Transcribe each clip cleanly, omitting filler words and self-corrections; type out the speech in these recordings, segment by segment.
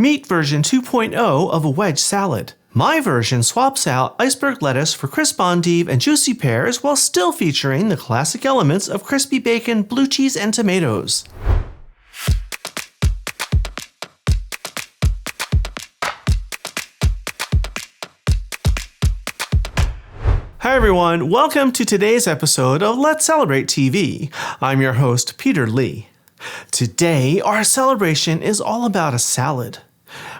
Meet version 2.0 of a wedge salad. My version swaps out iceberg lettuce for crisp endive and juicy pears while still featuring the classic elements of crispy bacon, blue cheese, and tomatoes. Hi everyone, welcome to today's episode of Let's Celebrate TV. I'm your host, Peter Lee. Today, our celebration is all about a salad.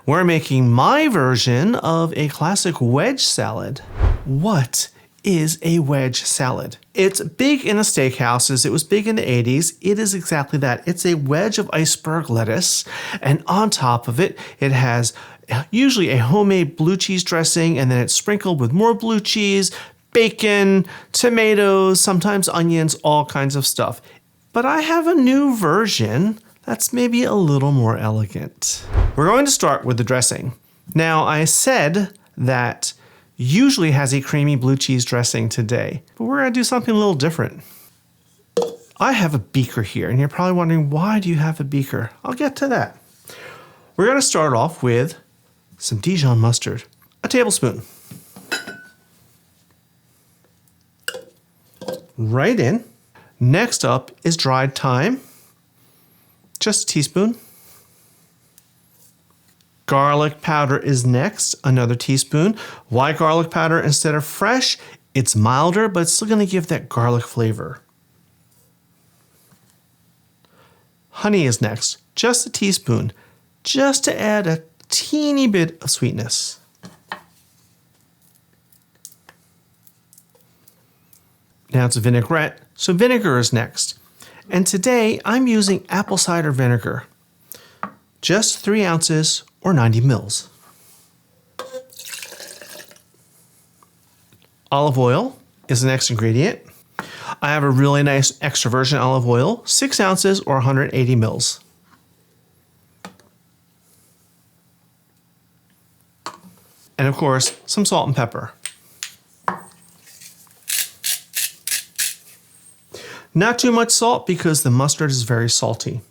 We're making my version of a classic wedge salad. What is a wedge salad? It's big in the steakhouses. It was big in the 80s. It is exactly that. It's a wedge of iceberg lettuce, and on top of it, it has usually a homemade blue cheese dressing, and then it's sprinkled with more blue cheese, bacon, tomatoes, sometimes onions, all kinds of stuff. But I have a new version that's maybe a little more elegant. We're going to start with the dressing. Now, I said that usually has a creamy blue cheese dressing today, but we're going to do something a little different. I have a beaker here, and you're probably wondering, why do you have a beaker? I'll get to that. We're going to start off with some Dijon mustard, a tablespoon. Right in. Next up is dried thyme, just a teaspoon. Garlic powder is next, another teaspoon. Why garlic powder instead of fresh? It's milder, but it's still going to give that garlic flavor. Honey is next, just a teaspoon, just to add a teeny bit of sweetness. Now it's a vinaigrette, so vinegar is next. And today I'm using apple cider vinegar. Just 3 ounces or 90 mils. Olive oil is the next ingredient. I have a really nice extra virgin olive oil, 6 ounces or 180 mils. And of course, some salt and pepper. Not too much salt because the mustard is very salty.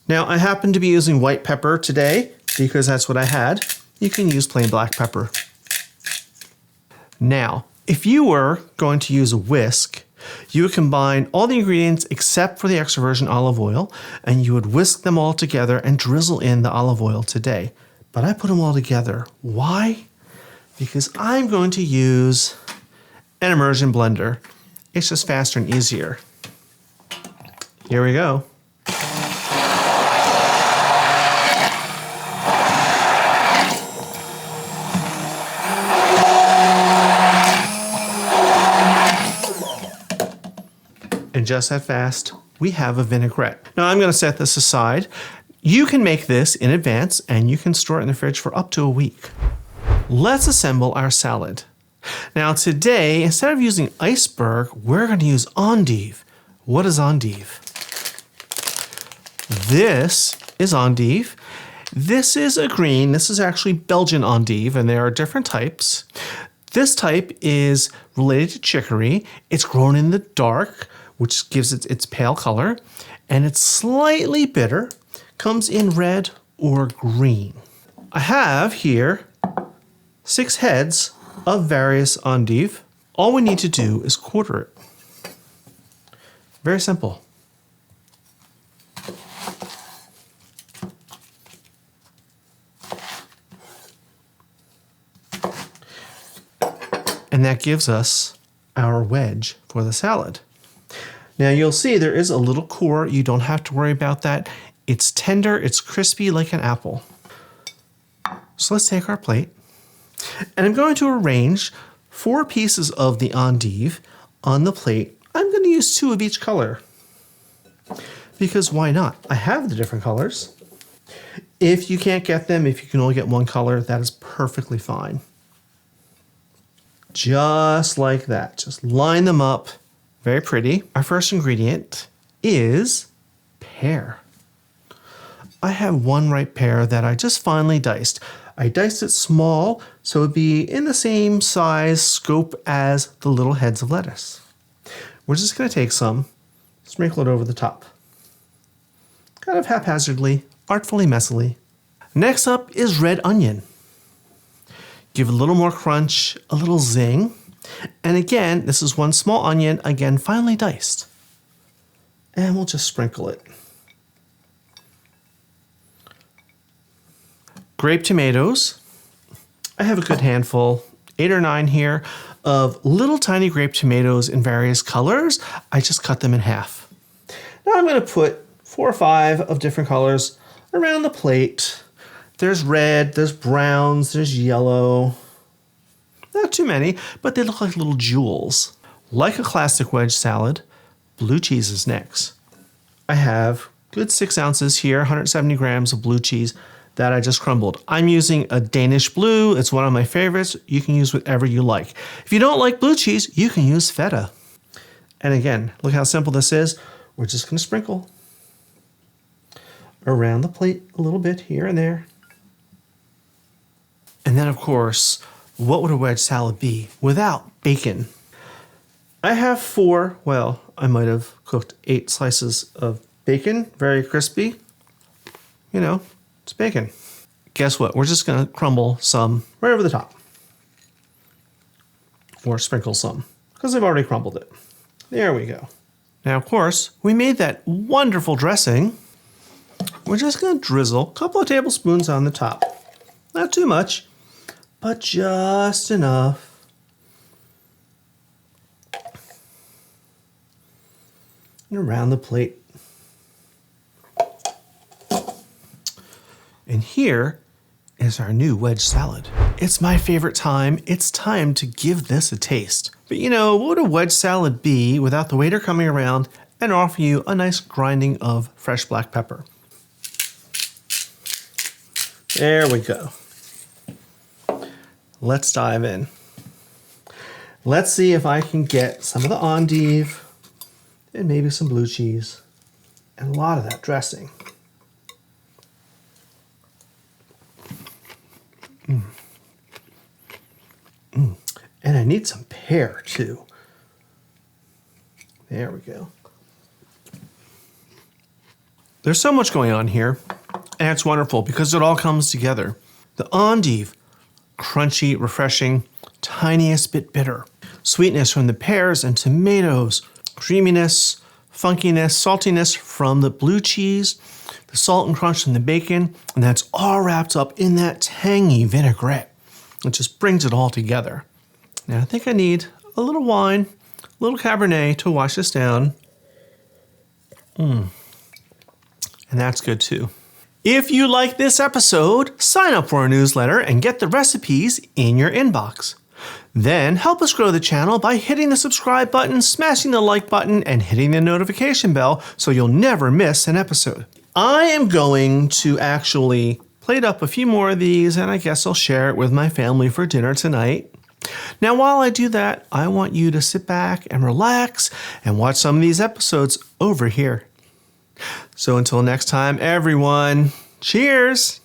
Now, I happen to be using white pepper today because that's what I had. You can use plain black pepper. Now, if you were going to use a whisk, you would combine all the ingredients except for the extra virgin olive oil, and you would whisk them all together and drizzle in the olive oil today. But I put them all together. Why? Because I'm going to use an immersion blender. It's just faster and easier. Here we go. And just that fast, we have a vinaigrette. Now I'm going to set this aside. You can make this in advance and you can store it in the fridge for up to a week. Let's assemble our salad. Now today, instead of using iceberg, we're going to use endive. What is endive? This is endive. This is a green. This is actually Belgian endive, and there are different types. This type is related to chicory. It's grown in the dark, which gives it its pale color, and it's slightly bitter. Comes in red or green. I have here 6 heads of various endive. All we need to do is quarter it. Very simple. And that gives us our wedge for the salad. Now you'll see there is a little core. You don't have to worry about that. It's tender, it's crispy like an apple. So let's take our plate. And I'm going to arrange 4 pieces of the endive on the plate. I'm going to use 2 of each color. Because why not? I have the different colors. If you can't get them, if you can only get one color, that is perfectly fine. Just like that. Just line them up. Very pretty. Our first ingredient is pear. I have 1 ripe pear that I just finely diced. I diced it small so it would be in the same size scope as the little heads of lettuce. We're just going to take some, sprinkle it over the top. Kind of haphazardly, artfully, messily. Next up is red onion. Give it a little more crunch, a little zing. And again, this is 1 small onion, again, finely diced. And we'll just sprinkle it. Grape tomatoes. I have a good handful, 8 or 9 here, of little tiny grape tomatoes in various colors. I just cut them in half. Now I'm going to put 4 or 5 of different colors around the plate. There's red, there's browns, there's yellow. Not too many, but they look like little jewels. Like a classic wedge salad, blue cheese is next. I have good 6 ounces here, 170 grams of blue cheese that I just crumbled. I'm using a Danish blue. It's one of my favorites. You can use whatever you like. If you don't like blue cheese, you can use feta. And again, look how simple this is. We're just going to sprinkle around the plate a little bit here and there. And then, of course, what would a wedge salad be without bacon? I have 4, well, I might have cooked 8 slices of bacon, very crispy. You know, it's bacon. Guess what? We're just going to crumble some right over the top. Or sprinkle some, because I've already crumbled it. There we go. Now, of course, we made that wonderful dressing. We're just going to drizzle a couple of tablespoons on the top. Not too much, but just enough. And around the plate. And here is our new wedge salad. It's my favorite time. It's time to give this a taste. But you know, what would a wedge salad be without the waiter coming around and offering you a nice grinding of fresh black pepper? There we go. Let's dive in. Let's see if I can get some of the endive and maybe some blue cheese and a lot of that dressing. And I need some pear too. There we go. There's so much going on here, and it's wonderful because it all comes together. The endive, crunchy, refreshing, tiniest bit bitter. Sweetness from the pears and tomatoes, creaminess, funkiness, saltiness from the blue cheese, the salt and crunch from the bacon, and that's all wrapped up in that tangy vinaigrette. It just brings it all together. Now I think I need a little wine, a little Cabernet to wash this down. And that's good too. If you like this episode, sign up for our newsletter and get the recipes in your inbox. Then help us grow the channel by hitting the subscribe button, smashing the like button, and hitting the notification bell so you'll never miss an episode. I am going to actually plate up a few more of these, and I guess I'll share it with my family for dinner tonight. Now, while I do that, I want you to sit back and relax and watch some of these episodes over here. So until next time, everyone, cheers!